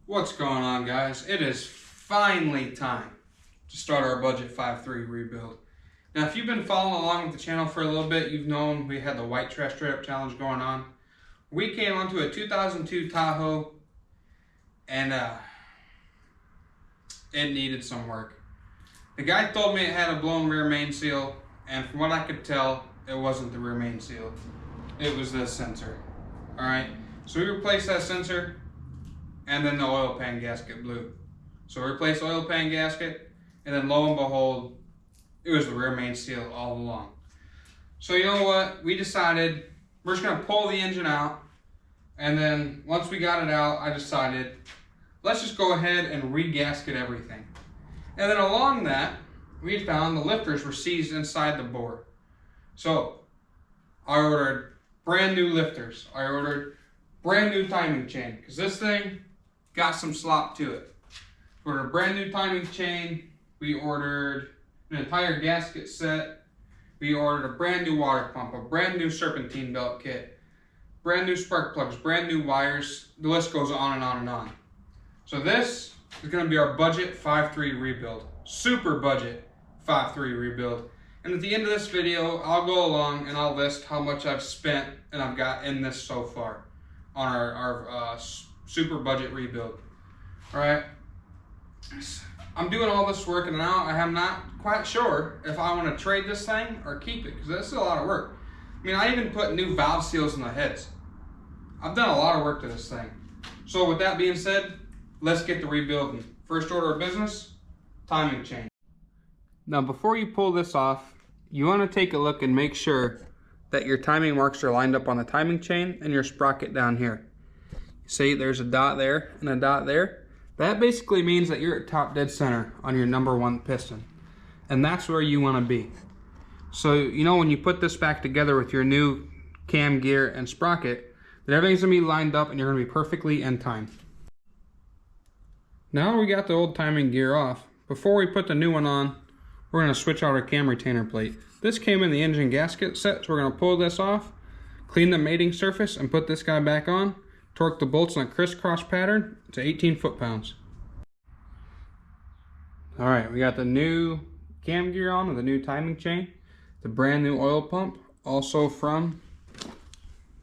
What's going on, guys? It is finally time to start our budget 5.3 rebuild. Now, if you've been following along with the channel for a little bit, you've known we had the white trash straight up challenge going on. We came onto a 2002 Tahoe and it needed some work. The guy told me it had a blown rear main seal, and from what I could tell, it wasn't the rear main seal. It was this sensor. Alright, so we replaced that sensor, and then the oil pan gasket blew. So we replaced the oil pan gasket, and then lo and behold, it was the rear main seal all along. So you know what? We decided we're just gonna pull the engine out, and then once we got it out, I decided let's just go ahead and re-gasket everything. And then along that, we found the lifters were seized inside the bore. So I ordered brand new lifters. I ordered brand new timing chain, because this thing got some slop to it. We ordered a brand new timing chain. We ordered an entire gasket set. We ordered a brand new water pump, a brand new serpentine belt kit, brand new spark plugs, brand new wires. The list goes on and on and on. So this is going to be our budget 5.3 rebuild. Super budget 5.3 rebuild. And at the end of this video, I'll go along and I'll list how much I've spent and I've got in this so far on our super budget rebuild. Alright, I'm doing all this work and now I am not quite sure if I want to trade this thing or keep it, because this is a lot of work. I mean, I even put new valve seals in the heads. I've done a lot of work to this thing. So with that being said, let's get to rebuilding. First order of business, timing chain. Now before you pull this off, you want to take a look and make sure that your timing marks are lined up on the timing chain and your sprocket down here. See, there's a dot there and a dot there. That basically means that you're at top dead center on your number one piston. And that's where you want to be. So, you know, when you put this back together with your new cam gear and sprocket, that everything's going to be lined up and you're going to be perfectly in time. Now we got the old timing gear off. Before we put the new one on, we're going to switch out our cam retainer plate. This came in the engine gasket set, so we're going to pull this off, clean the mating surface, and put this guy back on. Torque the bolts in a crisscross pattern to 18 foot-pounds. Alright, we got the new cam gear on with the new timing chain, the brand new oil pump, also from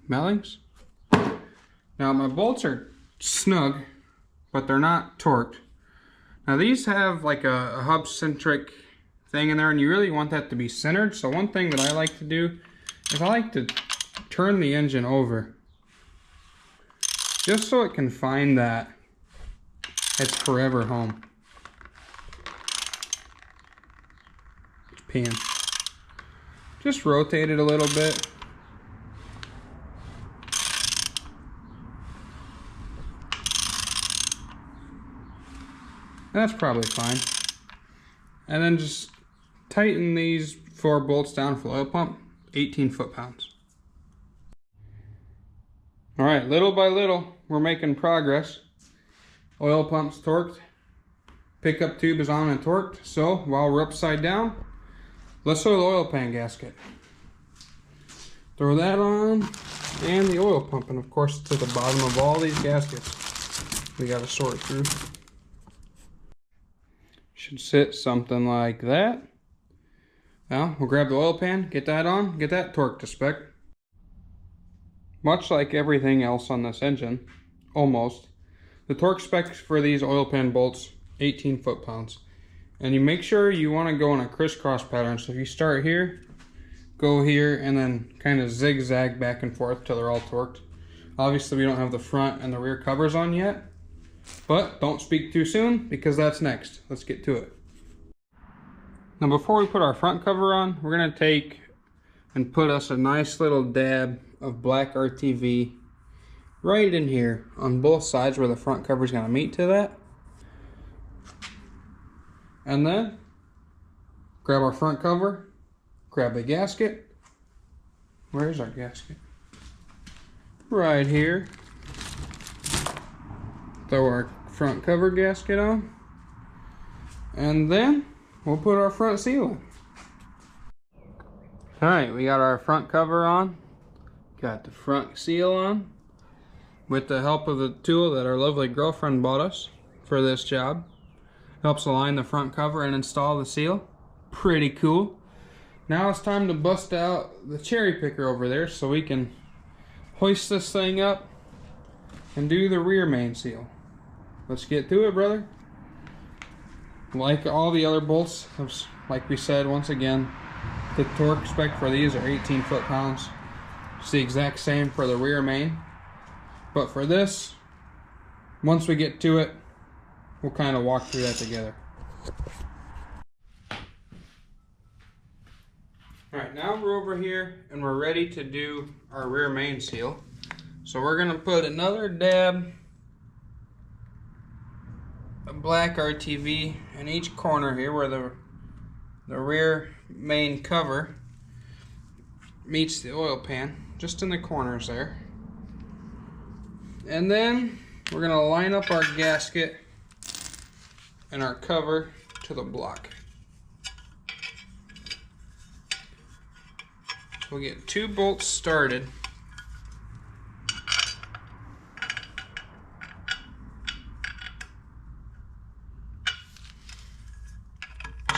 Mellings. Now my bolts are snug, but they're not torqued. Now these have like a hub-centric thing in there, and you really want that to be centered. So one thing that I like to do is I like to turn the engine over, just so it can find that it's forever home. It's peeing. Just rotate it a little bit. That's probably fine. And then just tighten these 4 bolts down for the oil pump, 18 foot-pounds. Alright, little by little, we're making progress. Oil pump's torqued. Pickup tube is on and torqued. So, while we're upside down, let's throw the oil pan gasket. Throw that on, and the oil pump. And of course, to the bottom of all these gaskets, we gotta sort through. Should sit something like that. Now, we'll grab the oil pan, get that on, get that torqued to spec. Much like everything else on this engine, almost, the torque specs for these oil pan bolts, 18 foot-pounds. And you make sure you want to go in a crisscross pattern. So if you start here, go here, and then kind of zigzag back and forth till they're all torqued. Obviously we don't have the front and the rear covers on yet, but don't speak too soon because that's next. Let's get to it. Now before we put our front cover on, we're going to take and put us a nice little dab of black RTV right in here on both sides where the front cover is going to meet to that. And then grab our front cover, grab the gasket. Where's our gasket? Right here. Throw our front cover gasket on, and then we'll put our front seal on. Alright, we got our front cover on, got the front seal on. with the help of the tool that our lovely girlfriend bought us for this job. Helps align the front cover and install the seal. Pretty cool. Now it's time to bust out the cherry picker over there so we can hoist this thing up and do the rear main seal. Let's get to it, brother. Like all the other bolts, like we said once again, the torque spec for these are 18 foot-pounds. It's the exact same for the rear main. But for this, once we get to it, we'll kind of walk through that together. Alright, now we're over here and we're ready to do our rear main seal. So we're going to put another dab of black RTV in each corner here where the rear main cover meets the oil pan, just in the corners there. And then we're going to line up our gasket and our cover to the block. We'll get 2 bolts started.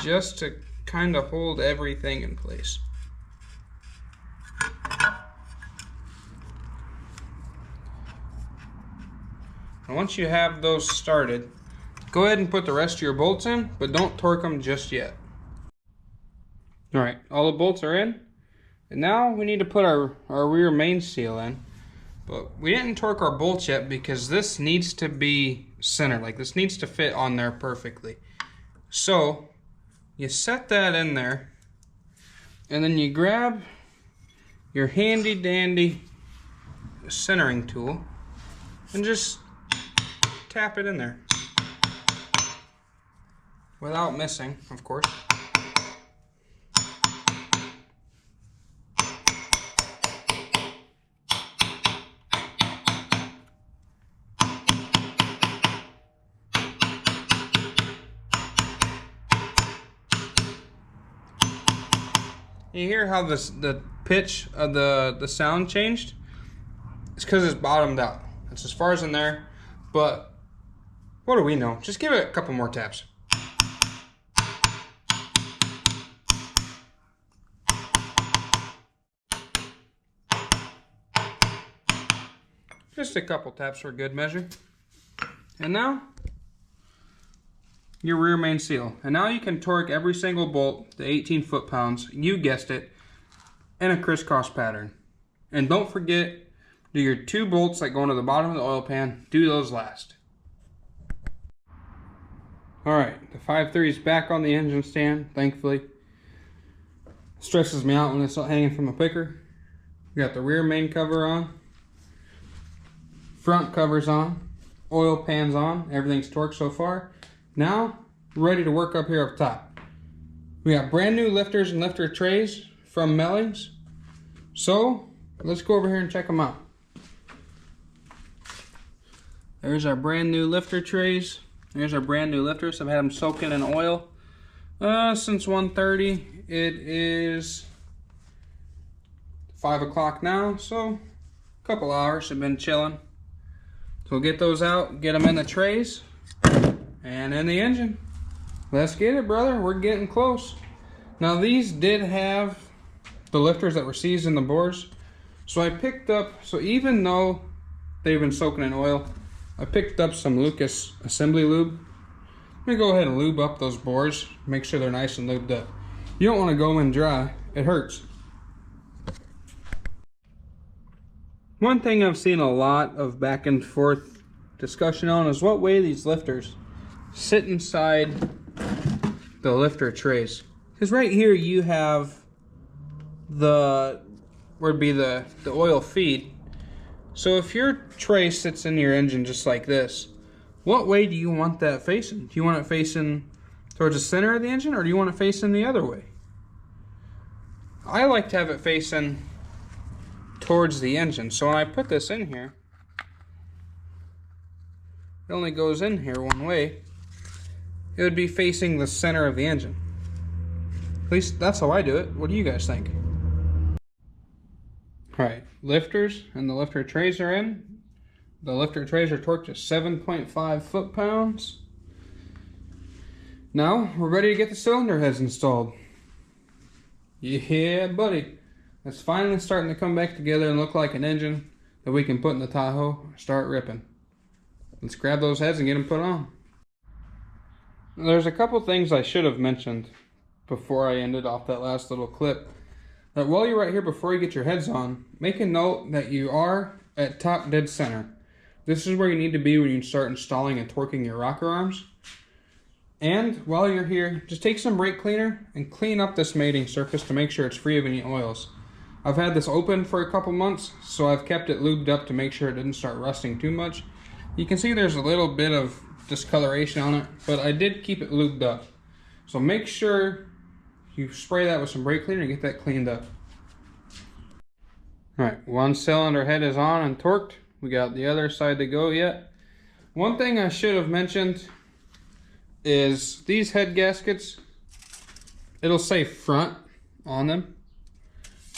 Just to kind of hold everything in place. And once you have those started, go ahead and put the rest of your bolts in, but don't torque them just yet. Alright, all the bolts are in. And now we need to put our rear main seal in. But we didn't torque our bolts yet because this needs to be centered. Like this needs to fit on there perfectly. So you set that in there. And then you grab your handy dandy centering tool and just tap it in there. Without missing, of course. You hear how the pitch of the sound changed? It's because it's bottomed out. It's as far as in there, but what do we know? Just give it a couple more taps. Just a couple taps for good measure. And now, your rear main seal. And now you can torque every single bolt to 18 foot-pounds, you guessed it, in a crisscross pattern. And don't forget, do your 2 bolts that go into the bottom of the oil pan, do those last. Alright, the 5.3 is back on the engine stand, thankfully. Stresses me out when it's not hanging from a picker. We got the rear main cover on. Front cover's on. Oil pan's on. Everything's torqued so far. Now, ready to work up here up top. We got brand new lifters and lifter trays from Mellings. So, let's go over here and check them out. There's our brand new lifter trays. There's our brand new lifters. I've had them soaking in oil since 1:30. It is 5 o'clock now, so a couple hours have been chilling. So we'll get those out, get them in the trays, and in the engine. Let's get it, brother. We're getting close. Now these did have the lifters that were seized in the bores. So I picked up, so even though they've been soaking in oil, I picked up some Lucas assembly lube. I'm gonna go ahead and lube up those bores, make sure they're nice and lubed up. You don't wanna go in dry, it hurts. One thing I've seen a lot of back and forth discussion on is what way these lifters sit inside the lifter trays. Because right here you have the, where would be the oil feed. So if your tray sits in your engine just like this, what way do you want that facing? Do you want it facing towards the center of the engine, or do you want it facing the other way? I like to have it facing towards the engine. So when I put this in here, it only goes in here one way. It would be facing the center of the engine. At least that's how I do it. What do you guys think? Alright, lifters and the lifter trays are in. The lifter trays are torqued to 7.5 foot-pounds. Now we're ready to get the cylinder heads installed. Yeah, buddy. It's finally starting to come back together and look like an engine that we can put in the Tahoe and start ripping. Let's grab those heads and get them put on. There's a couple things I should have mentioned before I ended off that last little clip. That while you're right here, before you get your heads on, make a note that you are at top dead center. This is where you need to be when you start installing and torquing your rocker arms. And while you're here, just take some brake cleaner and clean up this mating surface to make sure it's free of any oils. I've had this open for a couple months, so I've kept it lubed up to make sure it didn't start rusting too much. You can see there's a little bit of discoloration on it, but I did keep it lubed up. So make sure you spray that with some brake cleaner and get that cleaned up. Alright, one cylinder head is on and torqued. We got the other side to go yet. One thing I should have mentioned is these head gaskets, it'll say front on them,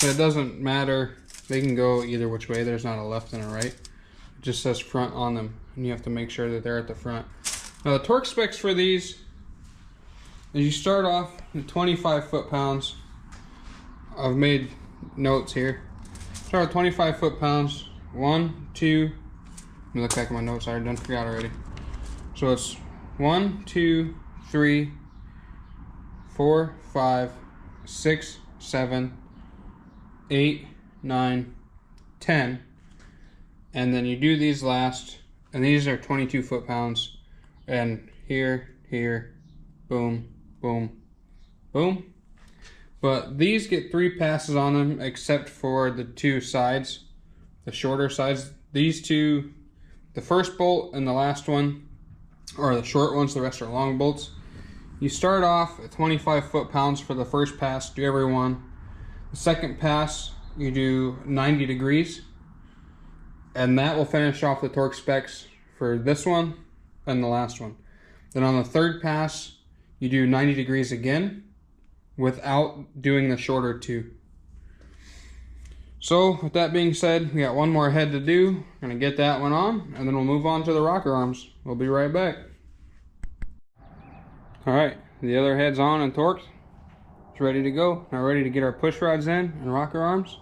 but it doesn't matter. They can go either which way. There's not a left and a right. It just says front on them, and you have to make sure that they're at the front. Now the torque specs for these is you start off at 25 foot-pounds. I've made notes here. Start with 25 foot-pounds. 1, 2, let me look back at my notes. I done forgot already. So it's 1, 2, 3, 4, 5, 6, 7, 8, 9, 10. And then you do these last, and these are 22 foot-pounds. And here, boom, boom, boom. But these get 3 passes on them, except for the 2 sides, the shorter sides. These 2, the first bolt and the last one are the short ones, the rest are long bolts. You start off at 25 foot-pounds for the first pass, do every one. The second pass, you do 90 degrees. And that will finish off the torque specs for this one and the last one. Then on the third pass, you do 90 degrees again without doing the shorter 2. So with that being said, we got one more head to do. We're gonna get that one on, and then we'll move on to the rocker arms. We'll be right back. All right, the other head's on and torqued. It's ready to go. Now we're ready to get our push rods in and rocker arms.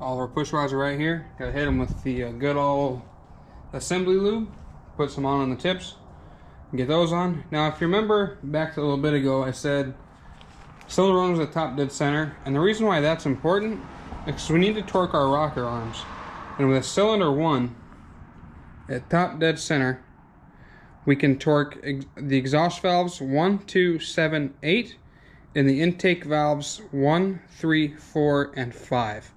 All of our push rods are right here. Gotta hit them with the good old assembly lube. Put some on the tips and get those on. Now if you remember back a little bit ago, I said cylinder 1 was at top dead center, and the reason why that's important is because we need to torque our rocker arms. And with a cylinder 1 at top dead center, we can torque the exhaust valves 1, 2, 7, 8, and the intake valves 1, 3, 4, and 5.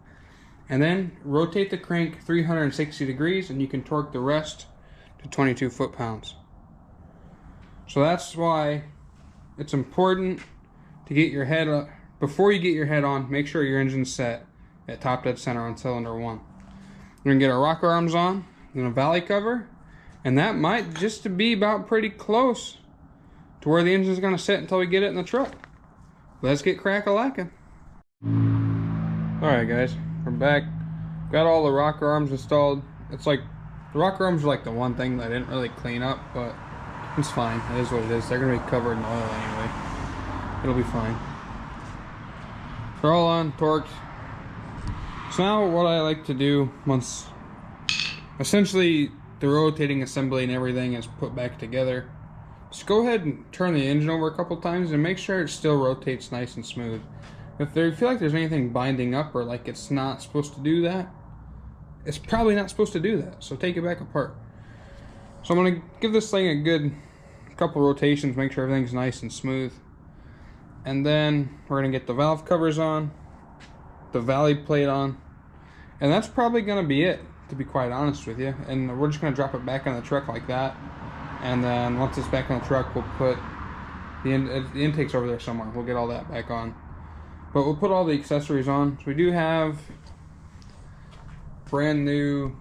And then rotate the crank 360 degrees and you can torque the rest to 22 foot-pounds. So that's why it's important to get your head up. Before you get your head on, make sure your engine's set at top dead center on cylinder 1. We're gonna get our rocker arms on, then a valley cover, and that might just be about pretty close to where the engine's gonna sit until we get it in the truck. Let's get crack-a-lackin'. Alright guys, we're back. Got all the rocker arms installed. It's like, the rocker arms are like the one thing that I didn't really clean up, but it's fine. It is what it is. They're gonna be covered in oil anyway. It'll be fine. They're all on, torqued. So now what I like to do, once essentially the rotating assembly and everything is put back together, just go ahead and turn the engine over a couple times and make sure it still rotates nice and smooth. If you feel like there's anything binding up or like it's not supposed to do that, it's probably not supposed to do that. So take it back apart. So I'm gonna give this thing a good couple rotations, make sure everything's nice and smooth. And then we're gonna get the valve covers on, the valley plate on, and that's probably gonna be it, to be quite honest with you. And we're just gonna drop it back on the truck like that. And then once it's back on the truck, we'll put the intake's over there somewhere. We'll get all that back on. But we'll put all the accessories on. So we do have brand new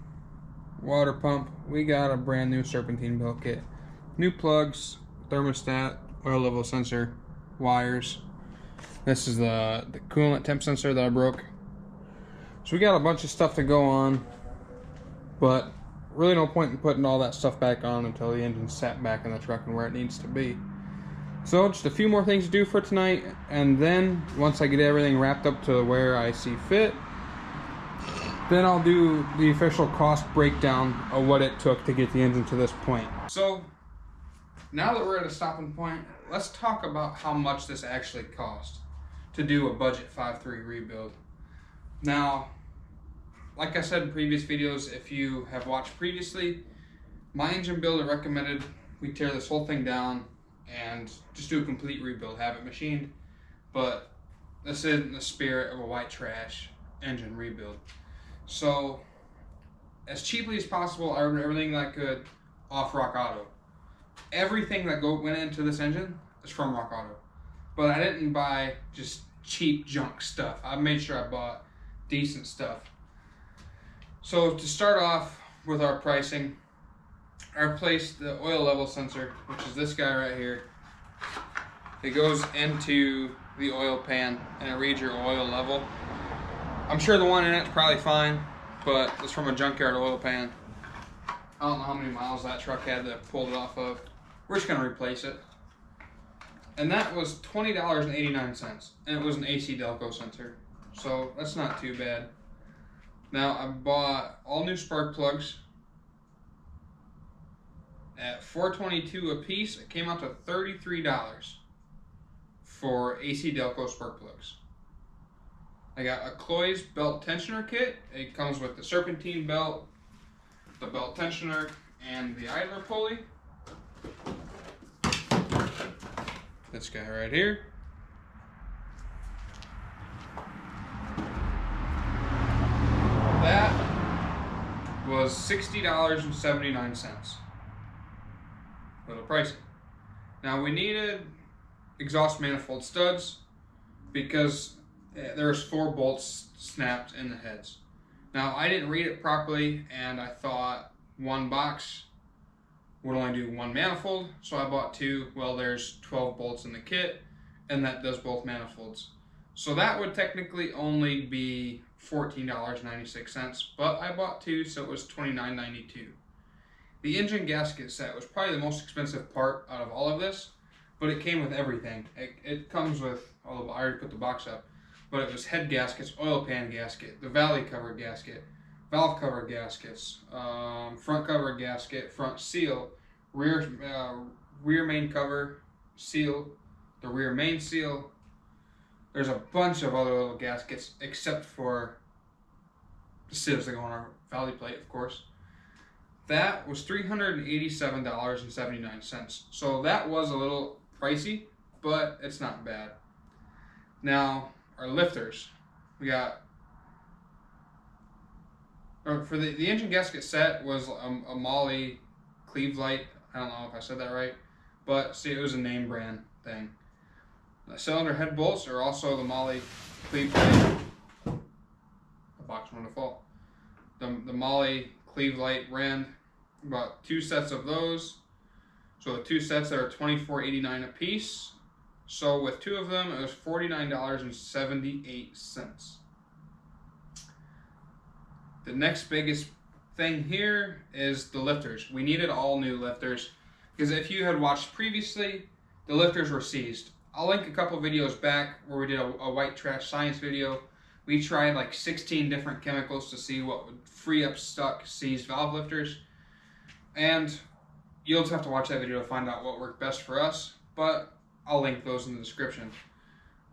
water pump. We got a brand new serpentine belt kit. New plugs, thermostat, oil level sensor, wires. This is the coolant temp sensor that I broke. So we got a bunch of stuff to go on. But really no point in putting all that stuff back on until the engine's sat back in the truck and where it needs to be. So just a few more things to do for tonight, and then once I get everything wrapped up to where I see fit, then I'll do the official cost breakdown of what it took to get the engine to this point. So now that we're at a stopping point, let's talk about how much this actually cost to do a budget 5.3 rebuild. Now, like I said in previous videos, if you have watched previously, my engine builder recommended we tear this whole thing down and just do a complete rebuild, have it machined, but this isn't the spirit of a white trash engine rebuild. So, as cheaply as possible, I ordered everything that I could off RockAuto. Everything that went into this engine is from RockAuto, but I didn't buy just cheap junk stuff. I made sure I bought decent stuff. So to start off with our pricing, I replaced the oil level sensor, which is this guy right here. It goes into the oil pan and it reads your oil level. I'm sure the one in it's probably fine, but it's from a junkyard oil pan. I don't know how many miles that truck had that pulled it off of. We're just gonna replace it. And that was $20.89, and it was an AC Delco sensor. So that's not too bad. Now I bought all new spark plugs at $4.22 a piece. It came out to $33 for AC Delco spark plugs. I got a Cloy's belt tensioner kit. It comes with the serpentine belt, the belt tensioner, and the idler pulley. This guy right here. That was $60.79. A little pricey. Now we needed exhaust manifold studs because there's 4 bolts snapped in the heads. Now I didn't read it properly and I thought one box would only do 1 manifold, so I bought 2. Well, there's 12 bolts in the kit and that does both manifolds. So that would technically only be $14.96, but I bought 2, so it was $29.92. The engine gasket set was probably the most expensive part out of all of this, but it came with everything. It comes with, oh, I already put the box up, but it was head gaskets, oil pan gasket, the valley cover gasket, valve cover gaskets, front cover gasket, front seal, rear main cover seal, the rear main seal. There's a bunch of other little gaskets except for the seals that go on our valley plate, of course. That was $387.79. So that was a little pricey, but it's not bad. Now, our lifters. We got, for the engine gasket set was a Molly Cleve Light. I don't know if I said that right, but see, it was a name brand thing. The cylinder head bolts are also the Molly Cleve Light. The box wanted to fall. The Molly Cleve Light brand. About 2 sets of those. So the 2 sets are $24.89 a piece. So with 2 of them, it was $49.78. The next biggest thing here is the lifters. We needed all new lifters because if you had watched previously, the lifters were seized. I'll link a couple videos back where we did a white trash science video. We tried like 16 different chemicals to see what would free up stuck seized valve lifters. And you'll just have to watch that video to find out what worked best for us, but I'll link those in the description.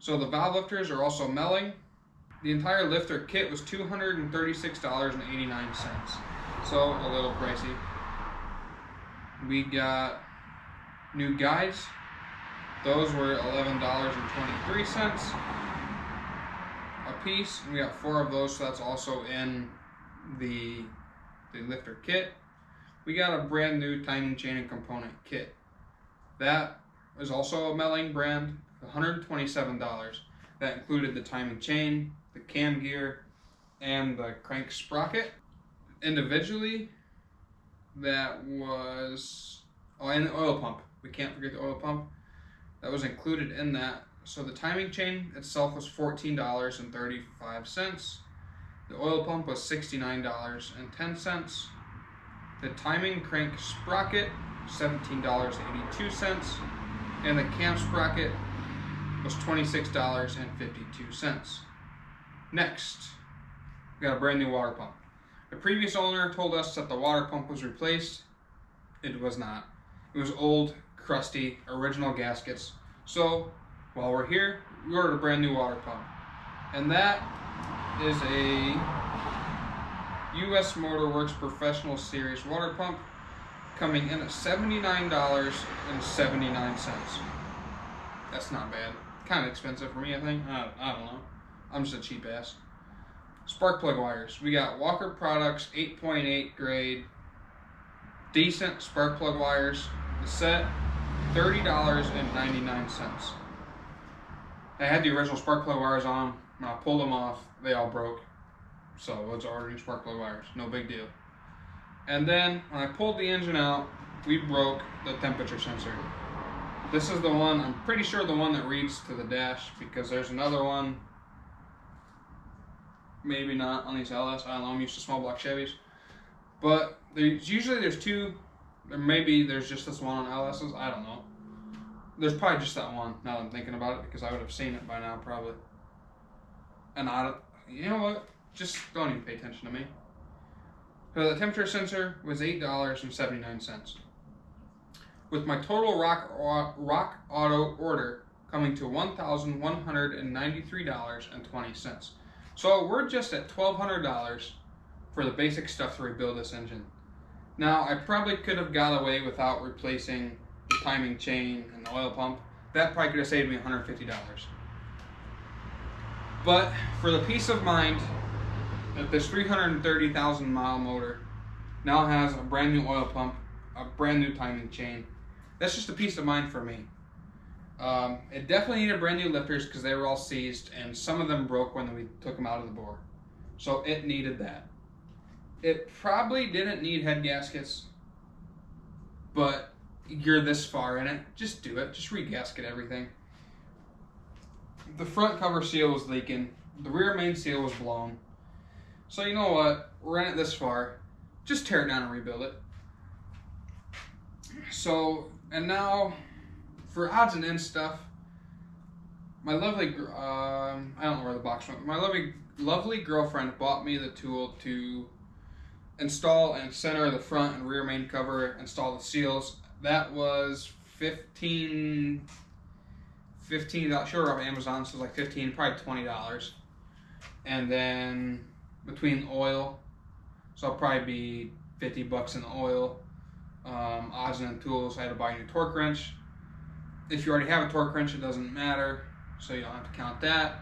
So the valve lifters are also melling. The entire lifter kit was $236.89, so a little pricey. We got new guides. Those were $11.23 a piece. We got 4 of those, so that's also in the lifter kit. We got a brand new timing chain and component kit. That is also a Melling brand, $127. That included the timing chain, the cam gear, and the crank sprocket. Individually, that was, oh, and the oil pump. We can't forget the oil pump. That was included in that. So the timing chain itself was $14.35. The oil pump was $69.10. The timing crank sprocket, $17.82, and the cam sprocket was $26.52. Next, we got a brand new water pump. The previous owner told us that the water pump was replaced. It was not. It was old, crusty, original gaskets. So, while we're here, we ordered a brand new water pump. And that is a US Motor Works Professional Series water pump, coming in at $79.79. That's not bad. Kind of expensive for me, I think. I don't know. I'm just a cheap ass. Spark plug wires. We got Walker Products 8.8 grade, decent spark plug wires. The set, $30.99. I had the original spark plug wires on. When I pulled them off, they all broke. So I was ordering spark plug wires. No big deal. And then when I pulled the engine out, we broke the temperature sensor. This is the one, I'm pretty sure the one that reads to the dash, because there's another one, maybe not on these LS, I don't know, I'm used to small block Chevys. But there's two, or maybe there's just this one on LS's, I don't know. There's probably just that one, now that I'm thinking about it, because I would have seen it by now, probably. And you know what, just don't even pay attention to me. So the temperature sensor was $8.79. With my total RockAuto order coming to $1,193.20. So we're just at $1,200 for the basic stuff to rebuild this engine. Now, I probably could have got away without replacing the timing chain and the oil pump. That probably could have saved me $150. But for the peace of mind that this 330,000 mile motor now has a brand new oil pump, a brand new timing chain, that's just a peace of mind for me. It definitely needed brand new lifters because they were all seized and some of them broke when we took them out of the bore. So it needed that. It probably didn't need head gaskets, but you're this far in it, just do it. Just re-gasket everything. The front cover seal was leaking. The rear main seal was blown. So you know what? We're in it this far. Just tear it down and rebuild it. So, and now for odds and ends stuff, my lovely, I don't know where the box went, my lovely girlfriend bought me the tool to install and center the front and rear main cover, install the seals. That was $15, sure, off Amazon, so it was like $15, probably $20. And then between oil, so it'll probably be $50 in the oil. Odds and tools, I had to buy a new torque wrench. If you already have a torque wrench, it doesn't matter, so you don't have to count that.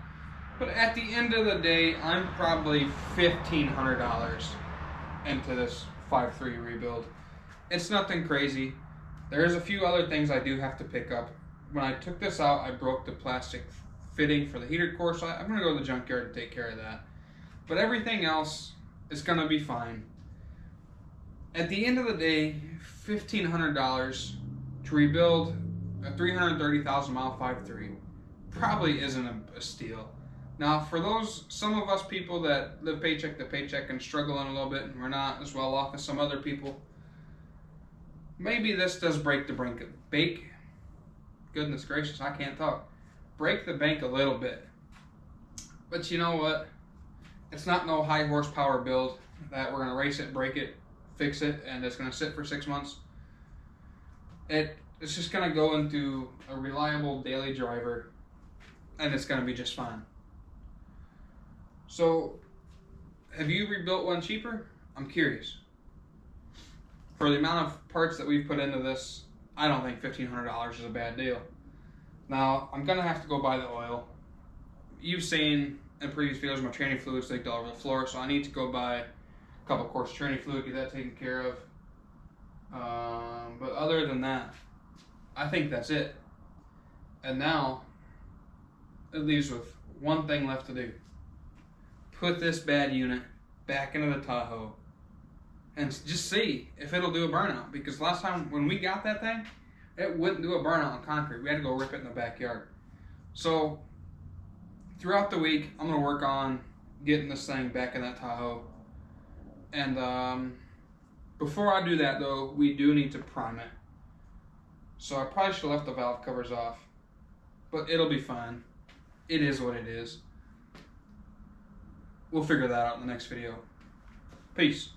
But at the end of the day, I'm probably $1,500 into this 5.3 rebuild. It's nothing crazy. There's a few other things I do have to pick up. When I took this out, I broke the plastic fitting for the heater core, so I'm going to go to the junkyard and take care of that. But everything else is going to be fine. At the end of the day, $1,500 to rebuild a 330,000 mile 5.3 probably isn't a steal. Now, for some of us people that live paycheck to paycheck and struggling a little bit, and we're not as well off as some other people, maybe this does break the bank. Goodness gracious, I can't talk. Break the bank a little bit. But you know what? It's not no high horsepower build that we're gonna race it, break it, fix it, and it's gonna sit for 6 months. It's just gonna go into a reliable daily driver, and it's gonna be just fine. So, have you rebuilt one cheaper? I'm curious. For the amount of parts that we've put into this, I don't think $1,500 is a bad deal. Now, I'm gonna have to go buy the oil. You've seen in previous videos my training fluids leaked all over the floor, so I need to go buy a couple quarts of training fluid, get that taken care of. But other than that, I think that's it. And now, it leaves with one thing left to do. Put this bad unit back into the Tahoe and just see if it'll do a burnout. Because last time when we got that thing, it wouldn't do a burnout on concrete. We had to go rip it in the backyard. So throughout the week, I'm going to work on getting this thing back in that Tahoe. And Before I do that though, we do need to prime it. So I probably should have left the valve covers off, but it'll be fine. It is what it is. We'll figure that out in the next video. Peace.